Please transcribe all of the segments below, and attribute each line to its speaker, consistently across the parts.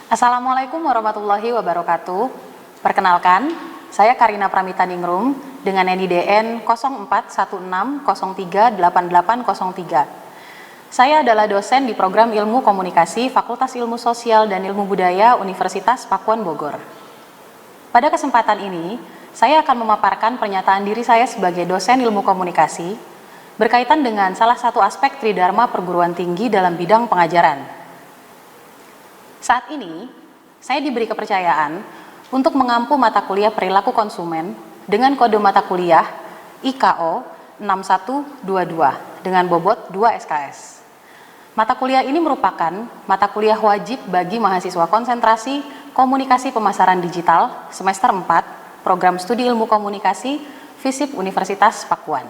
Speaker 1: Assalamualaikum warahmatullahi wabarakatuh. Perkenalkan, saya Karina Pramita Ningrum dengan NIDN 0416038803. Saya adalah dosen di program Ilmu Komunikasi Fakultas Ilmu Sosial dan Ilmu Budaya Universitas Pakuan Bogor. Pada kesempatan ini, saya akan memaparkan pernyataan diri saya sebagai dosen ilmu komunikasi berkaitan dengan salah satu aspek Tridharma perguruan tinggi dalam bidang pengajaran. Saat ini, saya diberi kepercayaan untuk mengampu mata kuliah perilaku konsumen dengan kode mata kuliah IKO 6122 dengan bobot 2 SKS. Mata kuliah ini merupakan mata kuliah wajib bagi mahasiswa konsentrasi komunikasi pemasaran digital semester 4 program studi ilmu komunikasi FISIP Universitas Pakuan.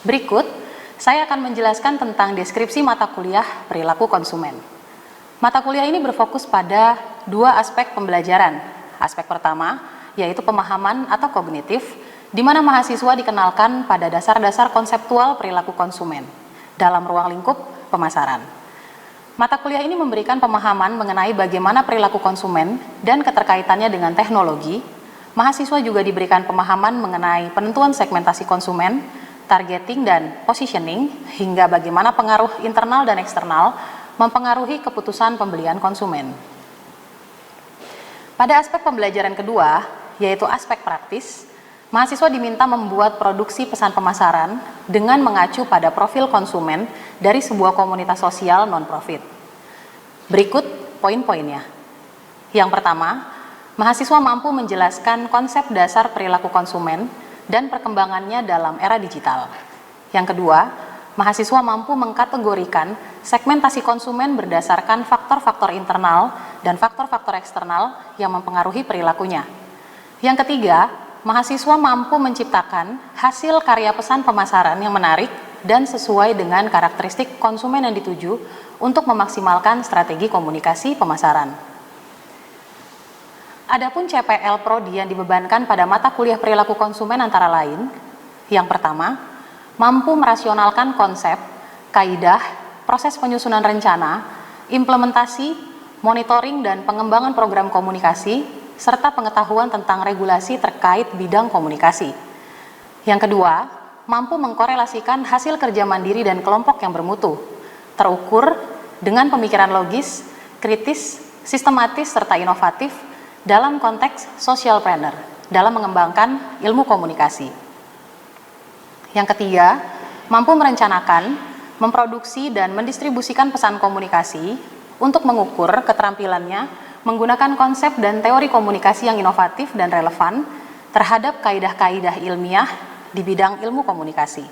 Speaker 1: Berikut, saya akan menjelaskan tentang deskripsi mata kuliah perilaku konsumen. Mata kuliah ini berfokus pada dua aspek pembelajaran. Aspek pertama, yaitu pemahaman atau kognitif, di mana mahasiswa dikenalkan pada dasar-dasar konseptual perilaku konsumen dalam ruang lingkup pemasaran. Mata kuliah ini memberikan pemahaman mengenai bagaimana perilaku konsumen dan keterkaitannya dengan teknologi. Mahasiswa juga diberikan pemahaman mengenai penentuan segmentasi konsumen, targeting dan positioning, hingga bagaimana pengaruh internal dan eksternal mempengaruhi keputusan pembelian konsumen. Pada aspek pembelajaran kedua, yaitu aspek praktis, mahasiswa diminta membuat produksi pesan pemasaran dengan mengacu pada profil konsumen dari sebuah komunitas sosial non-profit. Berikut poin-poinnya. Yang pertama, mahasiswa mampu menjelaskan konsep dasar perilaku konsumen dan perkembangannya dalam era digital. Yang kedua, mahasiswa mampu mengkategorikan segmentasi konsumen berdasarkan faktor-faktor internal dan faktor-faktor eksternal yang mempengaruhi perilakunya. Yang ketiga, mahasiswa mampu menciptakan hasil karya pesan pemasaran yang menarik dan sesuai dengan karakteristik konsumen yang dituju untuk memaksimalkan strategi komunikasi pemasaran. Adapun CPL Prodi yang dibebankan pada mata kuliah perilaku konsumen antara lain, yang pertama, mampu merasionalkan konsep, kaidah, proses penyusunan rencana, implementasi, monitoring dan pengembangan program komunikasi, serta pengetahuan tentang regulasi terkait bidang komunikasi. Yang kedua, mampu mengkorelasikan hasil kerja mandiri dan kelompok yang bermutu, terukur dengan pemikiran logis, kritis, sistematis, serta inovatif dalam konteks social planner dalam mengembangkan ilmu komunikasi. Yang ketiga, mampu merencanakan, memproduksi, dan mendistribusikan pesan komunikasi untuk mengukur keterampilannya menggunakan konsep dan teori komunikasi yang inovatif dan relevan terhadap kaidah-kaidah ilmiah di bidang ilmu komunikasi.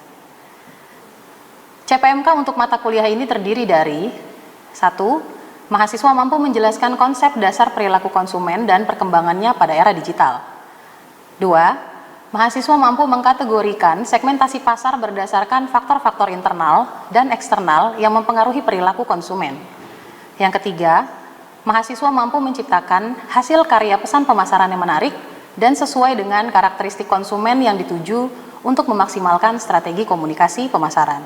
Speaker 1: CPMK untuk mata kuliah ini terdiri dari 1. Mahasiswa mampu menjelaskan konsep dasar perilaku konsumen dan perkembangannya pada era digital. 2. Mahasiswa mampu mengkategorikan segmentasi pasar berdasarkan faktor-faktor internal dan eksternal yang mempengaruhi perilaku konsumen. Yang ketiga, mahasiswa mampu menciptakan hasil karya pesan pemasaran yang menarik dan sesuai dengan karakteristik konsumen yang dituju untuk memaksimalkan strategi komunikasi pemasaran.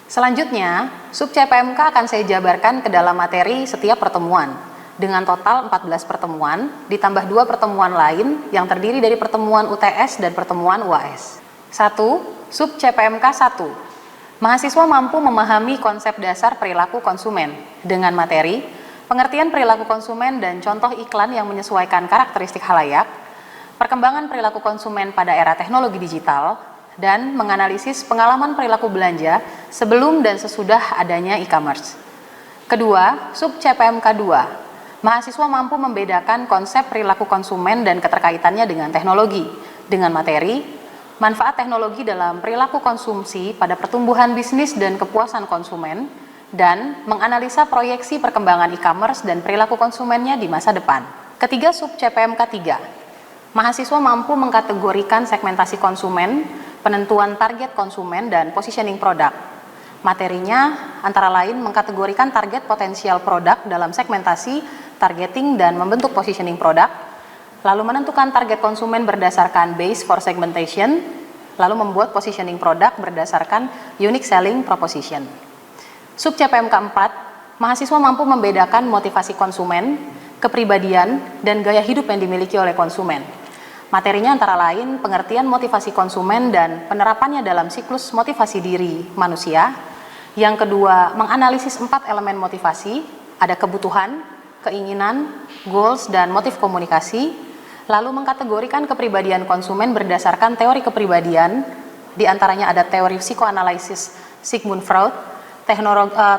Speaker 1: Selanjutnya, sub CPMK akan saya jabarkan ke dalam materi setiap pertemuan, dengan total 14 pertemuan, ditambah 2 pertemuan lain yang terdiri dari pertemuan UTS dan pertemuan UAS. 1. Sub CPMK 1. Mahasiswa mampu memahami konsep dasar perilaku konsumen dengan materi, pengertian perilaku konsumen dan contoh iklan yang menyesuaikan karakteristik khalayak, perkembangan perilaku konsumen pada era teknologi digital, dan menganalisis pengalaman perilaku belanja sebelum dan sesudah adanya e-commerce. Kedua, sub CPMK 2. Mahasiswa mampu membedakan konsep perilaku konsumen dan keterkaitannya dengan teknologi, dengan materi, manfaat teknologi dalam perilaku konsumsi pada pertumbuhan bisnis dan kepuasan konsumen, dan menganalisa proyeksi perkembangan e-commerce dan perilaku konsumennya di masa depan. Ketiga, sub CPMK 3. Mahasiswa mampu mengkategorikan segmentasi konsumen, penentuan target konsumen, dan positioning produk. Materinya antara lain mengkategorikan target potensial produk dalam segmentasi, targeting, dan membentuk positioning produk, lalu menentukan target konsumen berdasarkan base for segmentation, lalu membuat positioning produk berdasarkan unique selling proposition. Sub CPMK 4, mahasiswa mampu membedakan motivasi konsumen, kepribadian, dan gaya hidup yang dimiliki oleh konsumen. Materinya antara lain pengertian motivasi konsumen dan penerapannya dalam siklus motivasi diri manusia. Yang kedua, menganalisis 4 elemen motivasi, ada kebutuhan, keinginan, goals, dan motif komunikasi. Lalu mengkategorikan kepribadian konsumen berdasarkan teori kepribadian, di antaranya ada teori psikoanalisis Sigmund Freud,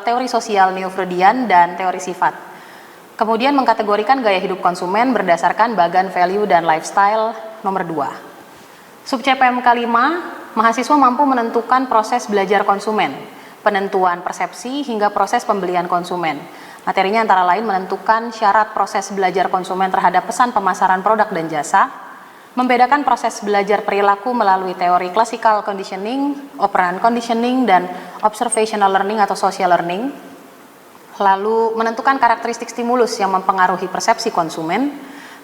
Speaker 1: teori sosial neo-Freudian, dan teori sifat. Kemudian mengkategorikan gaya hidup konsumen berdasarkan bagan value dan lifestyle nomor 2. Sub CPMK 5, mahasiswa mampu menentukan proses belajar konsumen, penentuan persepsi hingga proses pembelian konsumen. Materinya antara lain menentukan syarat proses belajar konsumen terhadap pesan pemasaran produk dan jasa, membedakan proses belajar perilaku melalui teori classical conditioning, operant conditioning, dan observational learning atau social learning, lalu menentukan karakteristik stimulus yang mempengaruhi persepsi konsumen,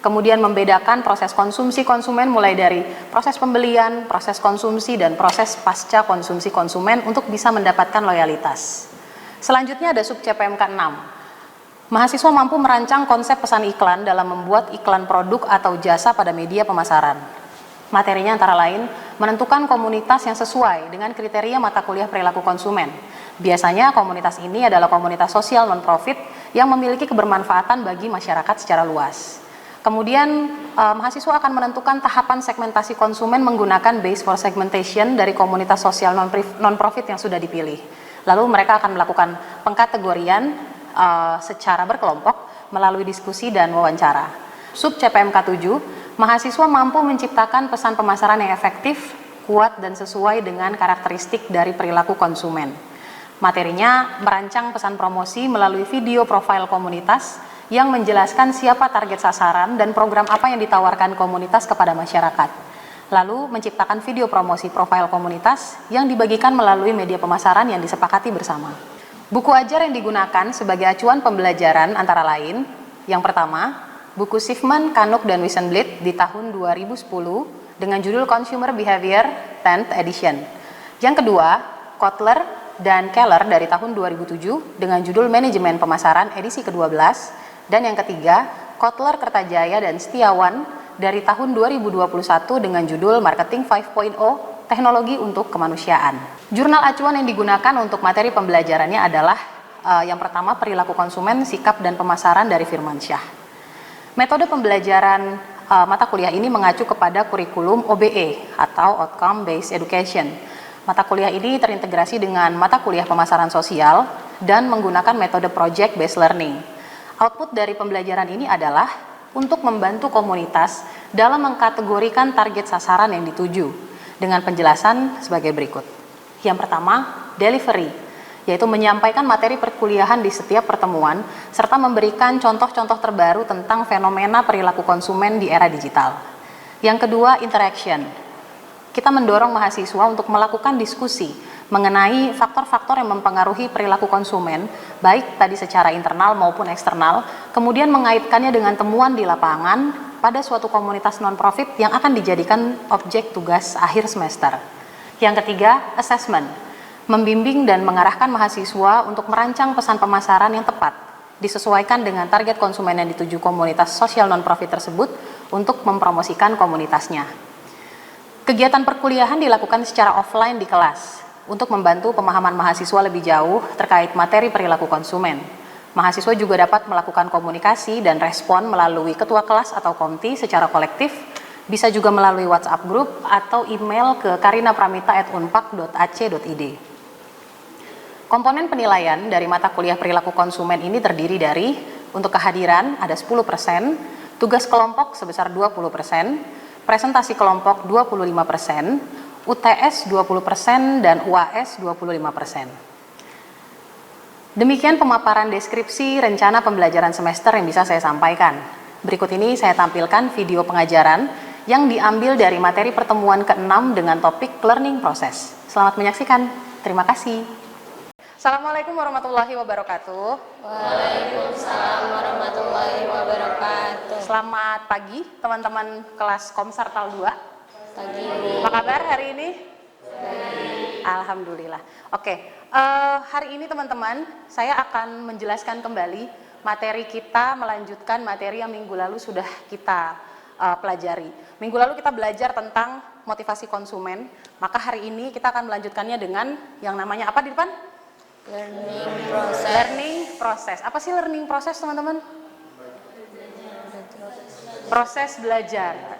Speaker 1: kemudian membedakan proses konsumsi konsumen mulai dari proses pembelian, proses konsumsi, dan proses pasca konsumsi konsumen untuk bisa mendapatkan loyalitas. Selanjutnya ada sub CPMK 6. Mahasiswa mampu merancang konsep pesan iklan dalam membuat iklan produk atau jasa pada media pemasaran. Materinya antara lain menentukan komunitas yang sesuai dengan kriteria mata kuliah perilaku konsumen. Biasanya komunitas ini adalah komunitas sosial non-profit yang memiliki kebermanfaatan bagi masyarakat secara luas. Kemudian mahasiswa akan menentukan tahapan segmentasi konsumen menggunakan base for segmentation dari komunitas sosial non-profit yang sudah dipilih. Lalu mereka akan melakukan pengkategorian secara berkelompok melalui diskusi dan wawancara. Sub CPMK 7, mahasiswa mampu menciptakan pesan pemasaran yang efektif, kuat, dan sesuai dengan karakteristik dari perilaku konsumen. Materinya merancang pesan promosi melalui video profil komunitas yang menjelaskan siapa target sasaran dan program apa yang ditawarkan komunitas kepada masyarakat. Lalu menciptakan video promosi profil komunitas yang dibagikan melalui media pemasaran yang disepakati bersama. Buku ajar yang digunakan sebagai acuan pembelajaran antara lain, yang pertama, buku Schiffman, Canuck, dan Wissenblit di tahun 2010 dengan judul Consumer Behavior 10th Edition. Yang kedua, Kotler dan Keller dari tahun 2007 dengan judul Manajemen Pemasaran edisi ke-12. Dan yang ketiga, Kotler, Kertajaya, dan Setiawan dari tahun 2021 dengan judul Marketing 5.0 Teknologi untuk Kemanusiaan. Jurnal acuan yang digunakan untuk materi pembelajarannya adalah yang pertama perilaku konsumen, sikap dan pemasaran dari Firmansyah. Metode pembelajaran mata kuliah ini mengacu kepada kurikulum OBE atau Outcome Based Education. Mata kuliah ini terintegrasi dengan mata kuliah pemasaran sosial dan menggunakan metode Project Based Learning. Output dari pembelajaran ini adalah untuk membantu komunitas dalam mengkategorikan target sasaran yang dituju dengan penjelasan sebagai berikut. Yang pertama, delivery, yaitu menyampaikan materi perkuliahan di setiap pertemuan serta memberikan contoh-contoh terbaru tentang fenomena perilaku konsumen di era digital. Yang kedua, interaction. Kita mendorong mahasiswa untuk melakukan diskusi mengenai faktor-faktor yang mempengaruhi perilaku konsumen, baik tadi secara internal maupun eksternal, kemudian mengaitkannya dengan temuan di lapangan pada suatu komunitas non-profit yang akan dijadikan objek tugas akhir semester. Yang ketiga, assessment, membimbing dan mengarahkan mahasiswa untuk merancang pesan pemasaran yang tepat, disesuaikan dengan target konsumen yang dituju komunitas sosial non-profit tersebut untuk mempromosikan komunitasnya. Kegiatan perkuliahan dilakukan secara offline di kelas untuk membantu pemahaman mahasiswa lebih jauh terkait materi perilaku konsumen. Mahasiswa juga dapat melakukan komunikasi dan respon melalui ketua kelas atau komti secara kolektif, bisa juga melalui WhatsApp group atau email ke karinapramita@unpak.ac.id. Komponen penilaian dari mata kuliah perilaku konsumen ini terdiri dari untuk kehadiran ada 10%, tugas kelompok sebesar 20%, presentasi kelompok 25%, UTS 20%, dan UAS 25%. Demikian pemaparan deskripsi rencana pembelajaran semester yang bisa saya sampaikan. Berikut ini saya tampilkan video pengajaran yang diambil dari materi pertemuan ke-6 dengan topik learning process. Selamat menyaksikan. Terima kasih. Assalamualaikum warahmatullahi wabarakatuh.
Speaker 2: Waalaikumsalam warahmatullahi wabarakatuh.
Speaker 1: Selamat pagi teman-teman kelas Komsartal 2.
Speaker 2: Pagi.
Speaker 1: Apa kabar hari ini?
Speaker 2: Baik.
Speaker 1: Alhamdulillah. Oke, hari ini teman-teman, saya akan menjelaskan kembali materi kita, melanjutkan materi yang minggu lalu sudah kita pelajari. Minggu lalu kita belajar tentang motivasi konsumen, maka hari ini kita akan melanjutkannya dengan yang namanya apa di depan?
Speaker 2: Learning process.
Speaker 1: Learning process. Apa sih learning process, teman-teman? Proses belajar.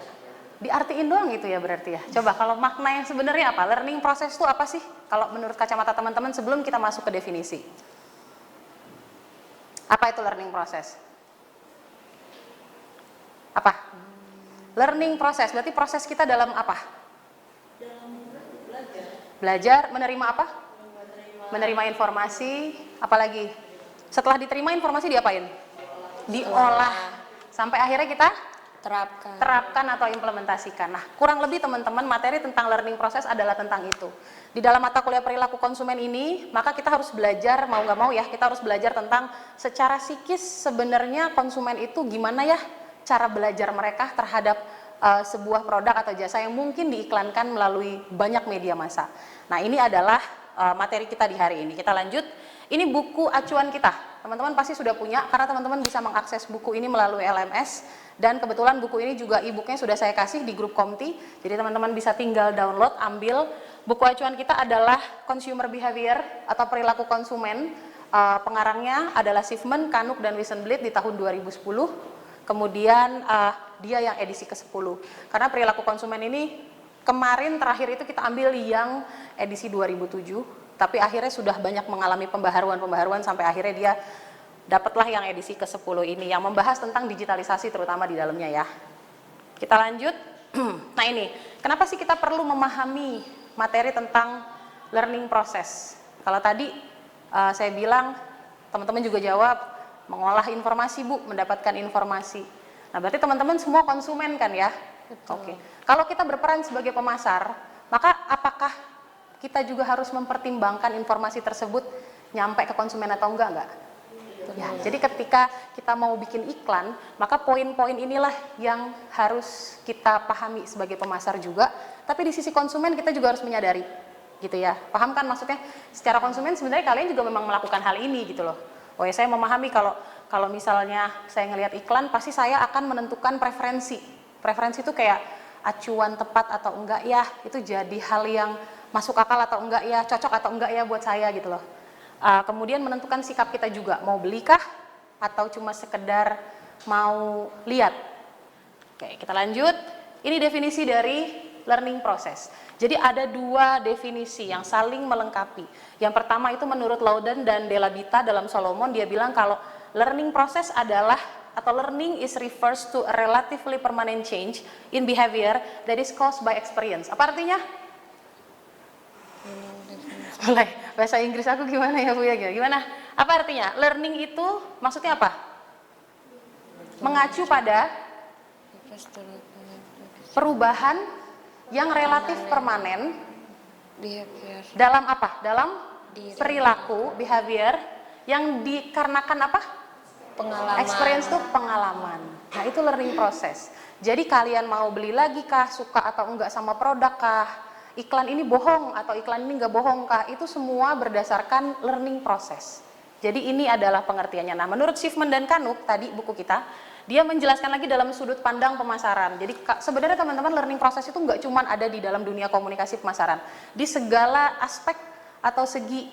Speaker 1: Diartiin doang itu ya berarti ya. Coba kalau makna yang sebenarnya apa? Learning process itu apa sih? Kalau menurut kacamata teman-teman sebelum kita masuk ke definisi. Apa itu learning process? Apa? Learning process, berarti proses kita dalam apa? Belajar, menerima apa? Menerima informasi, apalagi? Setelah diterima informasi diapain? Diolah. Sampai akhirnya kita terapkan atau implementasikan. Nah, kurang lebih teman-teman materi tentang learning process adalah tentang itu. Di dalam mata kuliah perilaku konsumen ini, maka kita harus belajar, mau nggak mau ya, kita harus belajar tentang secara psikis sebenarnya konsumen itu gimana ya cara belajar mereka terhadap sebuah produk atau jasa yang mungkin diiklankan melalui banyak media massa. Nah, ini adalah materi kita di hari ini. Kita lanjut. Ini buku acuan kita. Teman-teman pasti sudah punya karena teman-teman bisa mengakses buku ini melalui LMS. Dan kebetulan buku ini juga e-booknya sudah saya kasih di grup Komti. Jadi teman-teman bisa tinggal download, ambil. Buku acuan kita adalah Consumer Behavior atau Perilaku Konsumen. Pengarangnya adalah Schiffman, Canuck, dan Wissenblit di tahun 2010. Kemudian dia yang edisi ke-10. Karena perilaku konsumen ini kemarin terakhir itu kita ambil yang edisi 2007. Tapi akhirnya sudah banyak mengalami pembaharuan sampai akhirnya dia dapatlah yang edisi ke-10 ini yang membahas tentang digitalisasi terutama di dalamnya ya. Kita lanjut. Nah ini, kenapa sih kita perlu memahami materi tentang learning process? Kalau tadi saya bilang, teman-teman juga jawab, mengolah informasi Bu, mendapatkan informasi. Nah berarti teman-teman semua konsumen kan ya? Oke. Kalau kita berperan sebagai pemasar, maka apakah kita juga harus mempertimbangkan informasi tersebut nyampe ke konsumen atau enggak? Ya, jadi ketika kita mau bikin iklan, maka poin-poin inilah yang harus kita pahami sebagai pemasar juga. Tapi di sisi konsumen kita juga harus menyadari, gitu ya. Paham kan maksudnya? Secara konsumen sebenarnya kalian juga memang melakukan hal ini gitu loh. Oh ya, saya memahami kalau misalnya saya ngelihat iklan, pasti saya akan menentukan preferensi. Preferensi itu kayak acuan tepat atau enggak ya, itu jadi hal yang masuk akal atau enggak ya, cocok atau enggak ya buat saya gitu loh. Kemudian menentukan sikap kita juga, mau belikah atau cuma sekedar mau lihat. Oke, kita lanjut. Ini definisi dari learning process. Jadi ada dua definisi yang saling melengkapi. Yang pertama itu menurut Loudon dan Della Bita dalam Solomon, dia bilang kalau learning process adalah atau learning is refers to a relatively permanent change in behavior that is caused by experience. Apa artinya? Boleh, bahasa Inggris aku gimana ya Bu ya? Gimana? Apa artinya? Learning itu maksudnya apa? Mengacu pada perubahan yang relatif permanen dalam apa? Dalam perilaku, behavior yang dikarenakan apa?
Speaker 2: Pengalaman.
Speaker 1: Experience itu pengalaman. Nah itu learning process. Jadi kalian mau beli lagi kah, suka atau enggak sama produk kah? Iklan ini bohong atau iklan ini nggak bohong kah? Itu semua berdasarkan learning process. Jadi ini adalah pengertiannya. Nah menurut Schiffman dan Canuck tadi buku kita, dia menjelaskan lagi dalam sudut pandang pemasaran. Jadi sebenarnya teman-teman learning process itu nggak cuma ada di dalam dunia komunikasi pemasaran. Di segala aspek atau segi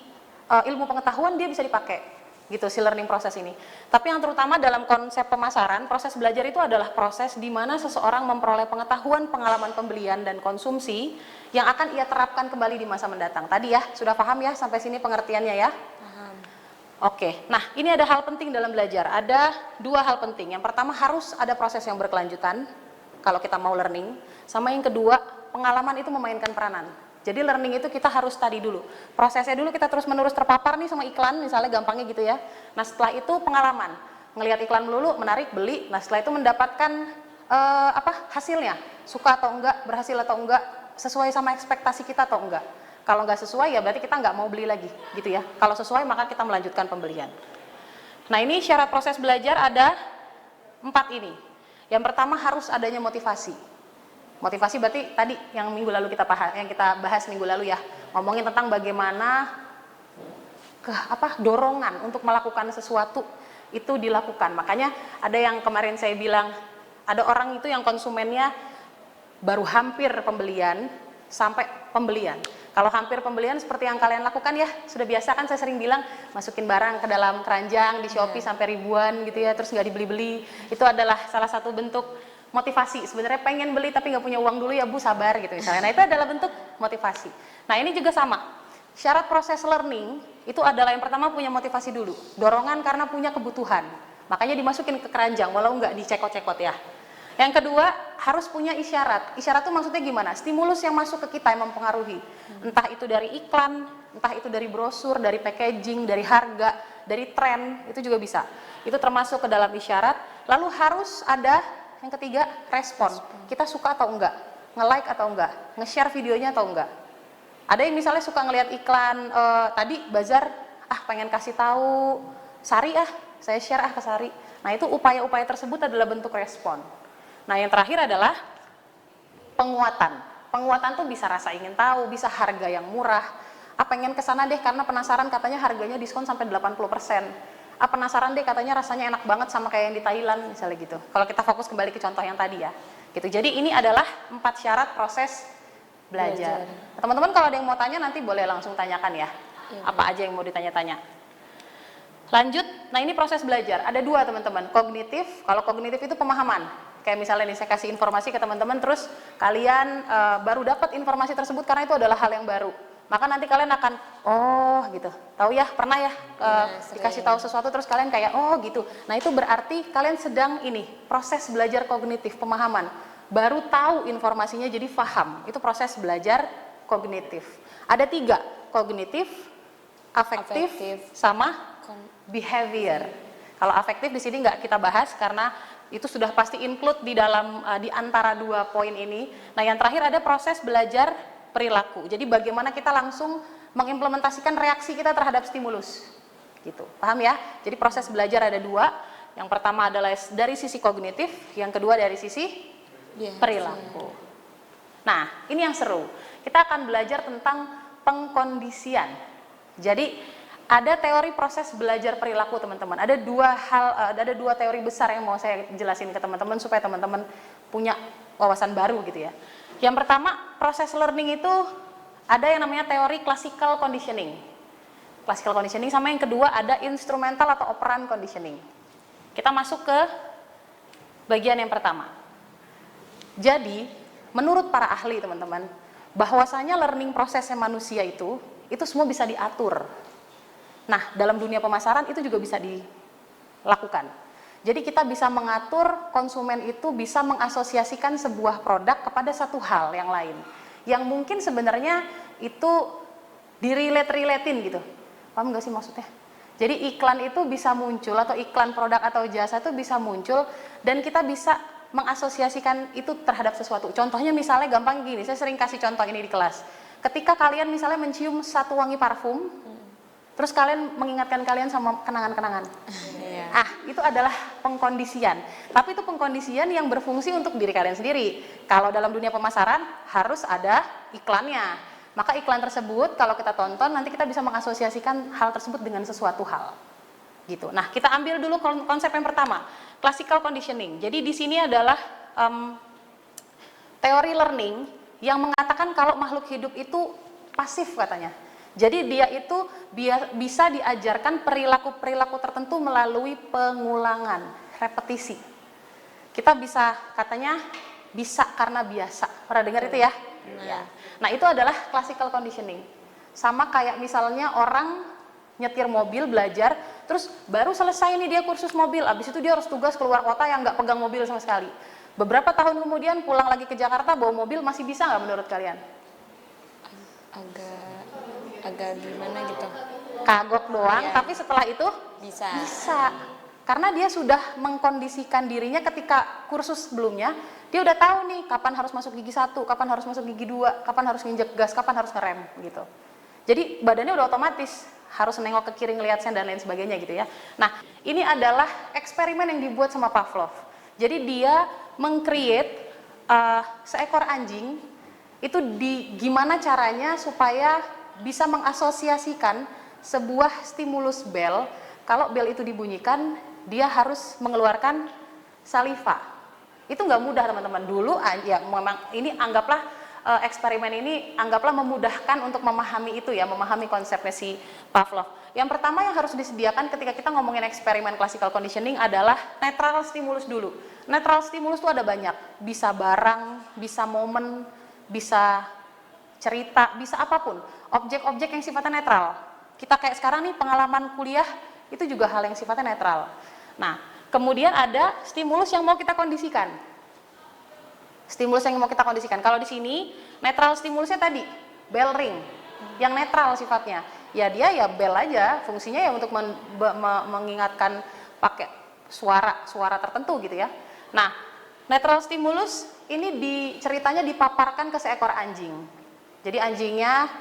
Speaker 1: ilmu pengetahuan dia bisa dipakai. Gitu si learning process ini. Tapi yang terutama dalam konsep pemasaran, proses belajar itu adalah proses di mana seseorang memperoleh pengetahuan, pengalaman pembelian dan konsumsi yang akan ia terapkan kembali di masa mendatang. Tadi ya, sudah paham ya sampai sini pengertiannya ya?
Speaker 2: Paham.
Speaker 1: Oke, nah ini ada hal penting dalam belajar. Ada dua hal penting. Yang pertama harus ada proses yang berkelanjutan kalau kita mau learning. Sama yang kedua, pengalaman itu memainkan peranan. Jadi learning itu kita harus study dulu. Prosesnya dulu kita terus menerus terpapar nih sama iklan, misalnya gampangnya gitu ya. Nah setelah itu pengalaman, ngelihat iklan melulu, menarik, beli. Nah setelah itu mendapatkan hasilnya, suka atau enggak, berhasil atau enggak, sesuai sama ekspektasi kita atau enggak. Kalau enggak sesuai ya berarti kita enggak mau beli lagi, gitu ya. Kalau sesuai maka kita melanjutkan pembelian. Nah ini syarat proses belajar ada 4 ini. Yang pertama harus adanya motivasi. Motivasi berarti tadi yang minggu lalu yang kita bahas minggu lalu ya, ngomongin tentang bagaimana dorongan untuk melakukan sesuatu itu dilakukan. Makanya ada yang kemarin saya bilang, ada orang itu yang konsumennya baru hampir pembelian sampai pembelian. Kalau hampir pembelian seperti yang kalian lakukan ya, sudah biasa kan saya sering bilang, masukin barang ke dalam keranjang di Shopee sampai ribuan gitu ya, terus nggak dibeli-beli. Itu adalah salah satu bentuk motivasi. Sebenarnya pengen beli tapi nggak punya uang dulu ya Bu, sabar gitu misalnya. Nah itu adalah bentuk motivasi. Nah ini juga sama. Syarat proses learning itu adalah yang pertama punya motivasi dulu. Dorongan karena punya kebutuhan. Makanya dimasukin ke keranjang walau nggak dicekot-cekot ya. Yang kedua, harus punya isyarat. Isyarat itu maksudnya gimana? Stimulus yang masuk ke kita yang mempengaruhi. Entah itu dari iklan, entah itu dari brosur, dari packaging, dari harga, dari tren, itu juga bisa. Itu termasuk ke dalam isyarat. Lalu harus ada yang ketiga, respon. Kita suka atau enggak? Nge-like atau enggak? Nge-share videonya atau enggak? Ada yang misalnya suka ngelihat iklan, tadi bazar, pengen kasih tahu Sari saya share ke Sari. Nah itu upaya-upaya tersebut adalah bentuk respon. Nah yang terakhir adalah penguatan. Penguatan tuh bisa rasa ingin tahu, bisa harga yang murah. Pengen kesana deh karena penasaran katanya harganya diskon sampai 80%. Penasaran deh katanya rasanya enak banget sama kayak yang di Thailand misalnya gitu. Kalau kita fokus kembali ke contoh yang tadi ya. Gitu. Jadi ini adalah 4 syarat proses belajar. Teman-teman kalau ada yang mau tanya nanti boleh langsung tanyakan ya. Apa aja yang mau ditanya-tanya. Lanjut, nah ini proses belajar. Ada 2 teman-teman, kognitif. Kalau kognitif itu pemahaman. Kayak misalnya nih saya kasih informasi ke teman-teman, terus kalian baru dapat informasi tersebut karena itu adalah hal yang baru. Maka nanti kalian akan, gitu. Tahu ya, pernah ya dikasih tahu sesuatu terus kalian kayak, gitu. Nah itu berarti kalian sedang proses belajar kognitif, pemahaman. Baru tahu informasinya jadi paham. Itu proses belajar kognitif. Ada 3, kognitif, afektif, sama behavior. Kalau afektif di sini nggak kita bahas karena itu sudah pasti include di dalam di antara 2 poin ini. Nah, yang terakhir ada proses belajar perilaku. Jadi bagaimana kita langsung mengimplementasikan reaksi kita terhadap stimulus. Gitu. Paham ya? Jadi proses belajar ada 2. Yang pertama adalah dari sisi kognitif, yang kedua dari sisi perilaku. Nah, ini yang seru. Kita akan belajar tentang pengkondisian. Jadi ada teori proses belajar perilaku teman-teman. Ada 2 teori besar yang mau saya jelasin ke teman-teman supaya teman-teman punya wawasan baru gitu ya. Yang pertama, proses learning itu ada yang namanya teori classical conditioning. Classical conditioning sama yang kedua ada instrumental atau operant conditioning. Kita masuk ke bagian yang pertama. Jadi, menurut para ahli teman-teman, bahwasanya learning prosesnya manusia itu semua bisa diatur. Nah, dalam dunia pemasaran itu juga bisa dilakukan. Jadi kita bisa mengatur konsumen itu bisa mengasosiasikan sebuah produk kepada satu hal yang lain. Yang mungkin sebenarnya itu direlate-relatin gitu. Paham nggak sih maksudnya? Jadi iklan itu bisa muncul atau iklan produk atau jasa itu bisa muncul dan kita bisa mengasosiasikan itu terhadap sesuatu. Contohnya misalnya gampang gini, saya sering kasih contoh ini di kelas. Ketika kalian misalnya mencium satu wangi parfum, terus kalian mengingatkan kalian sama kenangan-kenangan. Itu adalah pengkondisian. Tapi itu pengkondisian yang berfungsi untuk diri kalian sendiri. Kalau dalam dunia pemasaran harus ada iklannya. Maka iklan tersebut kalau kita tonton nanti kita bisa mengasosiasikan hal tersebut dengan sesuatu hal. Gitu. Nah, kita ambil dulu konsep yang pertama, classical conditioning. Jadi di sini adalah teori learning yang mengatakan kalau makhluk hidup itu pasif katanya. Jadi dia itu bisa diajarkan perilaku-perilaku tertentu melalui pengulangan, repetisi. Kita bisa katanya bisa karena biasa. Pernah dengar itu ya? Ya. Nah itu adalah classical conditioning. Sama kayak misalnya orang nyetir mobil belajar, terus baru selesai nih dia kursus mobil, abis itu dia harus tugas keluar kota yang nggak pegang mobil sama sekali. Beberapa tahun kemudian pulang lagi ke Jakarta bawa mobil masih bisa nggak menurut kalian?
Speaker 2: Agak gimana gitu,
Speaker 1: kagok doang ya. Tapi setelah itu bisa karena dia sudah mengkondisikan dirinya ketika kursus sebelumnya dia udah tahu nih kapan harus masuk gigi 1, kapan harus masuk gigi 2, kapan harus nginjek gas, kapan harus ngerem gitu. Jadi badannya udah otomatis harus nengok ke kiri ngelihat sen dan lain sebagainya gitu ya. Nah ini adalah eksperimen yang dibuat sama Pavlov. Jadi dia meng-create seekor anjing itu gimana caranya supaya bisa mengasosiasikan sebuah stimulus bel. Kalau bel itu dibunyikan, dia harus mengeluarkan saliva. Itu nggak mudah teman-teman. Dulu ya memang ini anggaplah eksperimen ini anggaplah memudahkan untuk memahami itu ya, memahami konsepnya si Pavlov. Yang pertama yang harus disediakan ketika kita ngomongin eksperimen classical conditioning adalah netral stimulus dulu. Netral stimulus itu ada banyak, bisa barang, bisa momen, bisa cerita, bisa apapun. Objek-objek yang sifatnya netral. Kita kayak sekarang nih pengalaman kuliah itu juga hal yang sifatnya netral. Nah, kemudian ada stimulus yang mau kita kondisikan. Stimulus yang mau kita kondisikan. Kalau di sini netral stimulusnya tadi bell ring, yang netral sifatnya. Ya dia ya bell aja, fungsinya ya untuk mengingatkan pakai suara tertentu gitu ya. Nah, netral stimulus ini ceritanya dipaparkan ke seekor anjing. Jadi anjingnya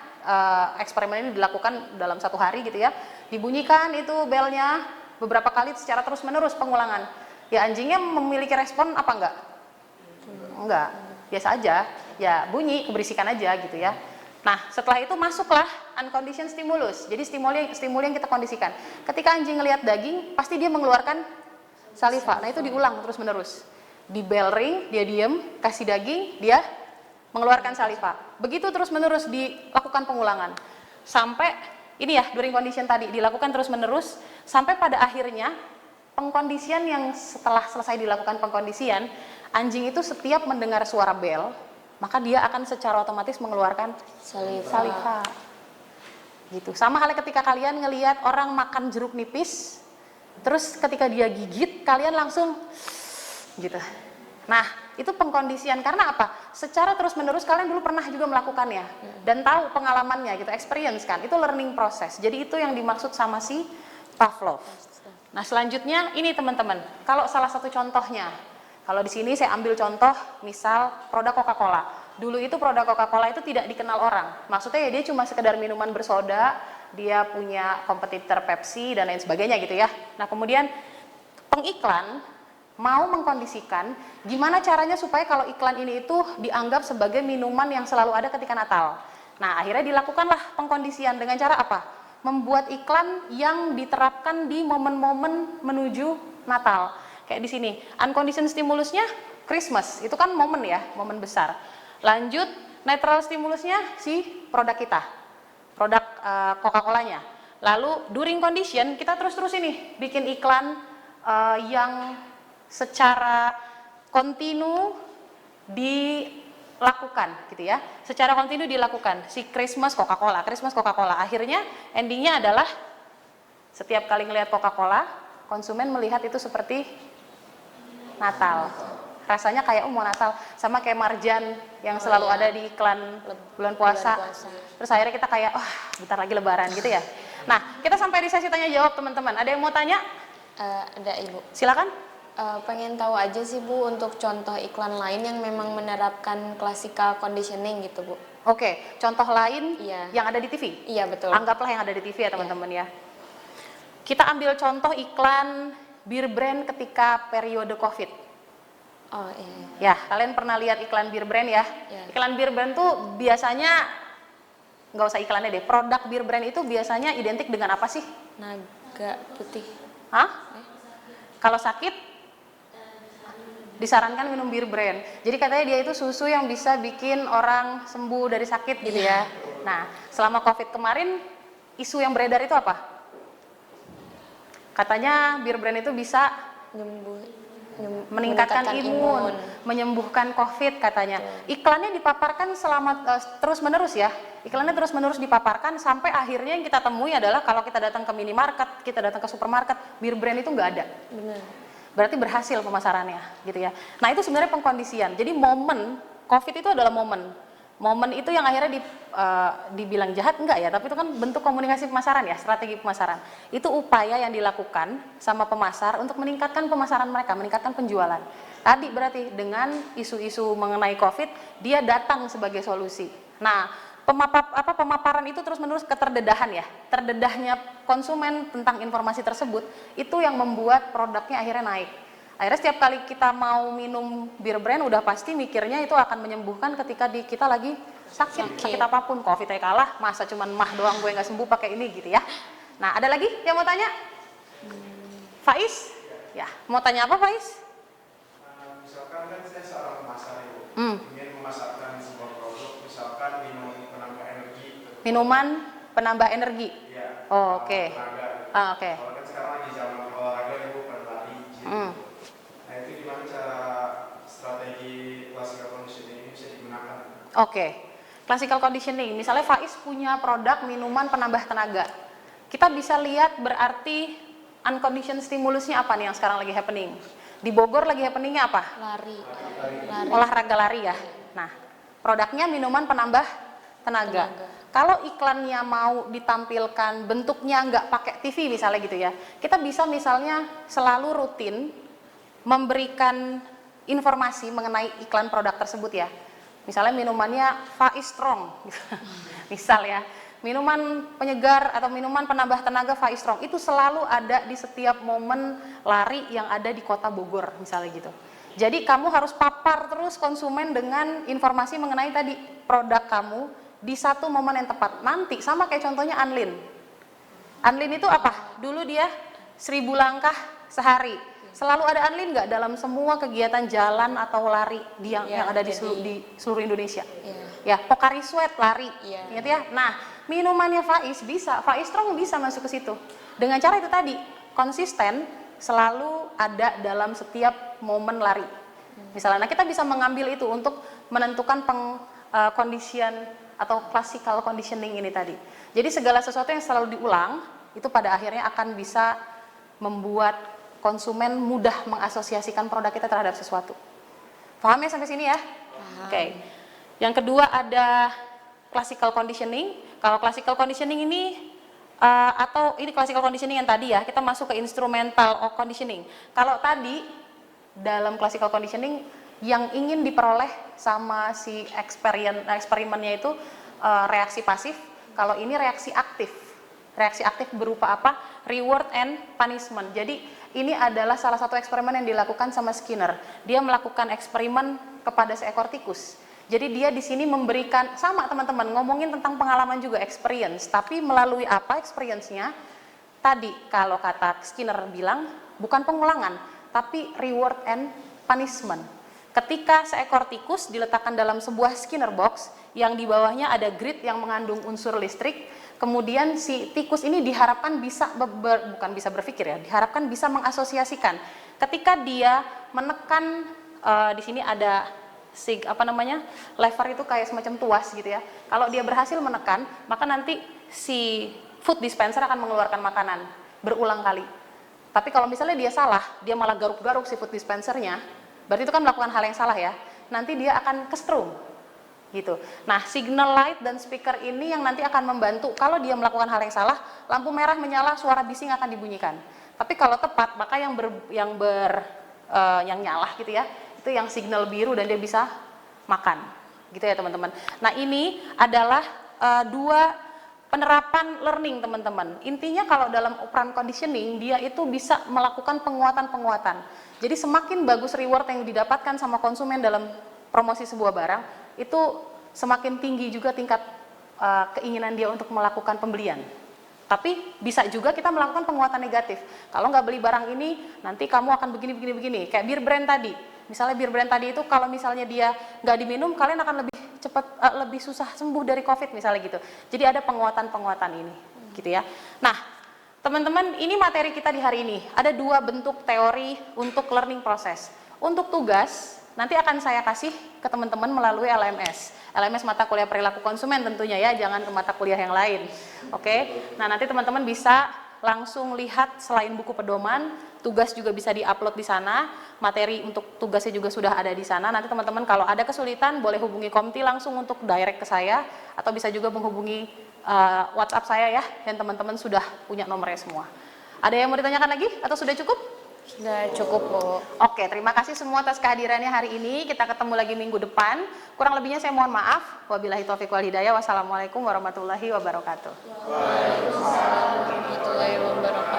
Speaker 1: eksperimen ini dilakukan dalam 1 hari gitu ya. Dibunyikan itu belnya beberapa kali secara terus-menerus pengulangan. Ya anjingnya memiliki respon apa enggak? Enggak, biasa aja, ya bunyi, keberisikan aja gitu ya. Nah, setelah itu masuklah unconditioned stimulus. Jadi stimuli yang kita kondisikan. Ketika anjing ngelihat daging, pasti dia mengeluarkan saliva. Nah, itu diulang terus-menerus. Di bell ring, dia diem, kasih daging, dia mengeluarkan saliva. Begitu terus-menerus dilakukan pengulangan. Sampai, ini ya, during condition tadi, dilakukan terus-menerus, sampai pada akhirnya, pengkondisian yang setelah selesai dilakukan pengkondisian, anjing itu setiap mendengar suara bel, maka dia akan secara otomatis mengeluarkan saliva. Gitu. Sama halnya ketika kalian ngelihat orang makan jeruk nipis, terus ketika dia gigit, kalian langsung gitu. Nah, itu pengkondisian. Karena apa? Secara terus-menerus kalian dulu pernah juga melakukannya dan tahu pengalamannya gitu, experience kan. Itu learning process. Jadi itu yang dimaksud sama si Pavlov. Nah, selanjutnya ini teman-teman. Kalau salah satu contohnya, kalau di sini saya ambil contoh misal produk Coca-Cola. Dulu itu produk Coca-Cola itu tidak dikenal orang. Maksudnya ya dia cuma sekedar minuman bersoda, dia punya kompetitor Pepsi dan lain sebagainya gitu ya. Nah, kemudian pengiklan mau mengkondisikan gimana caranya supaya kalau iklan ini itu dianggap sebagai minuman yang selalu ada ketika Natal. Nah, akhirnya dilakukanlah pengkondisian dengan cara apa? Membuat iklan yang diterapkan di momen-momen menuju Natal. Kayak di sini, unconditioned stimulusnya Christmas, itu kan momen ya, momen besar. Lanjut, netral stimulusnya si produk kita, produk Coca-Colanya. Lalu during condition kita terus ini bikin iklan yang secara kontinu dilakukan gitu ya, secara kontinu dilakukan si Christmas Coca-Cola. Akhirnya endingnya adalah setiap kali ngelihat Coca-Cola, konsumen melihat itu seperti Natal. Rasanya kayak mau Natal, sama kayak marjan yang selalu ada di iklan bulan puasa. Terus akhirnya kita kayak, bentar lagi lebaran gitu ya. Nah, kita sampai di sesi tanya jawab teman-teman. Ada yang mau tanya?
Speaker 2: Ada Ibu.
Speaker 1: Silakan.
Speaker 2: Pengen tahu aja sih Bu untuk contoh iklan lain yang memang menerapkan classical conditioning gitu Bu.
Speaker 1: Oke, contoh lain yang ada di TV?
Speaker 2: Iya betul.
Speaker 1: Anggaplah yang ada di TV ya teman-teman ya. Kita ambil contoh iklan bir brand ketika periode COVID.
Speaker 2: Oh iya.
Speaker 1: Ya, kalian pernah lihat iklan bir brand ya? Iklan bir brand tuh biasanya, nggak usah iklannya deh, produk bir brand itu biasanya identik dengan apa sih?
Speaker 2: Naga putih.
Speaker 1: Hah? Kalau sakit, disarankan minum bir brand. Jadi katanya dia itu susu yang bisa bikin orang sembuh dari sakit gitu ya. Nah, selama COVID kemarin, isu yang beredar itu apa? Katanya bir brand itu bisa meningkatkan imun, menyembuhkan COVID katanya. Iklannya dipaparkan selama terus-menerus ya. Iklannya terus-menerus dipaparkan sampai akhirnya yang kita temui adalah kalau kita datang ke minimarket, kita datang ke supermarket, bir brand itu nggak ada.
Speaker 2: Benar.
Speaker 1: Berarti berhasil pemasarannya gitu ya. Nah, itu sebenarnya pengkondisian. Jadi momen COVID itu adalah momen. Momen itu yang akhirnya dibilang jahat enggak ya, tapi itu kan bentuk komunikasi pemasaran ya, strategi pemasaran. Itu upaya yang dilakukan sama pemasar untuk meningkatkan pemasaran mereka, meningkatkan penjualan. Tadi berarti dengan isu-isu mengenai COVID, dia datang sebagai solusi. Nah, pemaparan itu terus-menerus keterdedahan ya, terdedahnya konsumen tentang informasi tersebut, itu yang membuat produknya akhirnya naik. Akhirnya setiap kali kita mau minum bir brand udah pasti mikirnya itu akan menyembuhkan ketika kita lagi sakit apapun. Covid aja kalah, masa cuman mah doang gue nggak sembuh pakai ini gitu ya. Nah, ada lagi yang mau tanya? Faiz? Ya, mau tanya apa Faiz?
Speaker 3: Misalkan kan saya seorang pemasar Ibu, ingin memasarkan sebuah produk, misalkan minum penambah energi.
Speaker 1: Minuman penambah energi?
Speaker 3: Iya.
Speaker 1: Oh, oke. Oke.
Speaker 3: Kalau kan sekarang lagi zaman olahraga Ibu pada lari, gym. Nah itu gimana cara strategi classical conditioning ini bisa digunakan?
Speaker 1: Oke. Classical conditioning, misalnya Faiz punya produk minuman penambah tenaga. Kita bisa lihat berarti unconditioned stimulusnya apa nih yang sekarang lagi happening. Di Bogor lagi happeningnya apa?
Speaker 2: Lari.
Speaker 1: Olahraga lari ya. Nah, produknya minuman penambah tenaga. Kalau iklannya mau ditampilkan bentuknya nggak pakai TV misalnya gitu ya, kita bisa misalnya selalu rutin memberikan informasi mengenai iklan produk tersebut ya. Misalnya minumannya Faiz Strong, misal ya, minuman penyegar atau minuman penambah tenaga Faiz Strong itu selalu ada di setiap momen lari yang ada di kota Bogor misalnya gitu. Jadi kamu harus papar terus konsumen dengan informasi mengenai tadi produk kamu di satu momen yang tepat. Nanti sama kayak contohnya Anlin. Anlin itu apa? Dulu dia 1000 langkah sehari. Selalu ada Anlin nggak dalam semua kegiatan jalan atau lari yang ada di seluruh Indonesia? Ya, Pocari Sweat lari, ingat ya? Nah, minumannya Faiz bisa, Faiz Strong bisa masuk ke situ. Dengan cara itu tadi, konsisten selalu ada dalam setiap momen lari. Misalnya, nah kita bisa mengambil itu untuk menentukan condition atau classical conditioning ini tadi. Jadi segala sesuatu yang selalu diulang, itu pada akhirnya akan bisa membuat konsumen mudah mengasosiasikan produk kita terhadap sesuatu. Paham ya sampai sini ya? Oke. Yang kedua ada classical conditioning. Kalau classical conditioning ini atau ini classical conditioning yang tadi ya, kita masuk ke instrumental conditioning. Kalau tadi dalam classical conditioning yang ingin diperoleh sama si eksperimennya itu reaksi pasif. Kalau ini reaksi aktif. Reaksi aktif berupa apa? Reward and punishment. Jadi ini adalah salah satu eksperimen yang dilakukan sama Skinner. Dia melakukan eksperimen kepada seekor tikus. Jadi dia di sini memberikan, sama teman-teman, ngomongin tentang pengalaman juga, experience. Tapi melalui apa experience-nya? Tadi kalau kata Skinner bilang, bukan pengulangan, tapi reward and punishment. Ketika seekor tikus diletakkan dalam sebuah Skinner box, yang di bawahnya ada grid yang mengandung unsur listrik, kemudian si tikus ini diharapkan bisa bukan bisa berpikir ya, diharapkan bisa mengasosiasikan. Ketika dia menekan di sini ada lever itu kayak semacam tuas gitu ya. Kalau dia berhasil menekan, maka nanti si food dispenser akan mengeluarkan makanan berulang kali. Tapi kalau misalnya dia salah, dia malah garuk-garuk si food dispensernya, berarti itu kan melakukan hal yang salah ya. Nanti dia akan kestrum. Gitu. Nah, signal light dan speaker ini yang nanti akan membantu kalau dia melakukan hal yang salah, lampu merah menyala, suara bising akan dibunyikan. Tapi kalau tepat, maka yang nyala gitu ya, itu yang signal biru dan dia bisa makan. Gitu ya, teman-teman. Nah, ini adalah dua penerapan learning, teman-teman. Intinya kalau dalam operant conditioning, dia itu bisa melakukan penguatan-penguatan. Jadi semakin bagus reward yang didapatkan sama konsumen dalam promosi sebuah barang, itu semakin tinggi juga tingkat keinginan dia untuk melakukan pembelian. Tapi bisa juga kita melakukan penguatan negatif. Kalau nggak beli barang ini, nanti kamu akan begini. Kayak bir brand tadi. Misalnya bir brand tadi itu kalau misalnya dia nggak diminum, kalian akan lebih cepat, lebih susah sembuh dari COVID misalnya gitu. Jadi ada penguatan-penguatan ini, gitu ya. Nah, teman-teman, ini materi kita di hari ini. Ada dua bentuk teori untuk learning process. Untuk tugas, nanti akan saya kasih ke teman-teman melalui LMS. LMS mata kuliah perilaku konsumen tentunya ya, jangan ke mata kuliah yang lain. Oke. Nah, nanti teman-teman bisa langsung lihat selain buku pedoman, tugas juga bisa di-upload di sana. Materi untuk tugasnya juga sudah ada di sana. Nanti teman-teman kalau ada kesulitan boleh hubungi Komti langsung untuk direct ke saya atau bisa juga menghubungi WhatsApp saya ya, dan teman-teman sudah punya nomornya semua. Ada yang mau ditanyakan lagi atau sudah cukup?
Speaker 2: Sudah cukup, Bu.
Speaker 1: Oke, terima kasih semua atas kehadirannya hari ini. Kita ketemu lagi minggu depan. Kurang lebihnya saya mohon maaf. Wabillahi taufiq wal hidayah. Wassalamualaikum warahmatullahi wabarakatuh.
Speaker 2: Waalaikumsalam warahmatullahi wabarakatuh.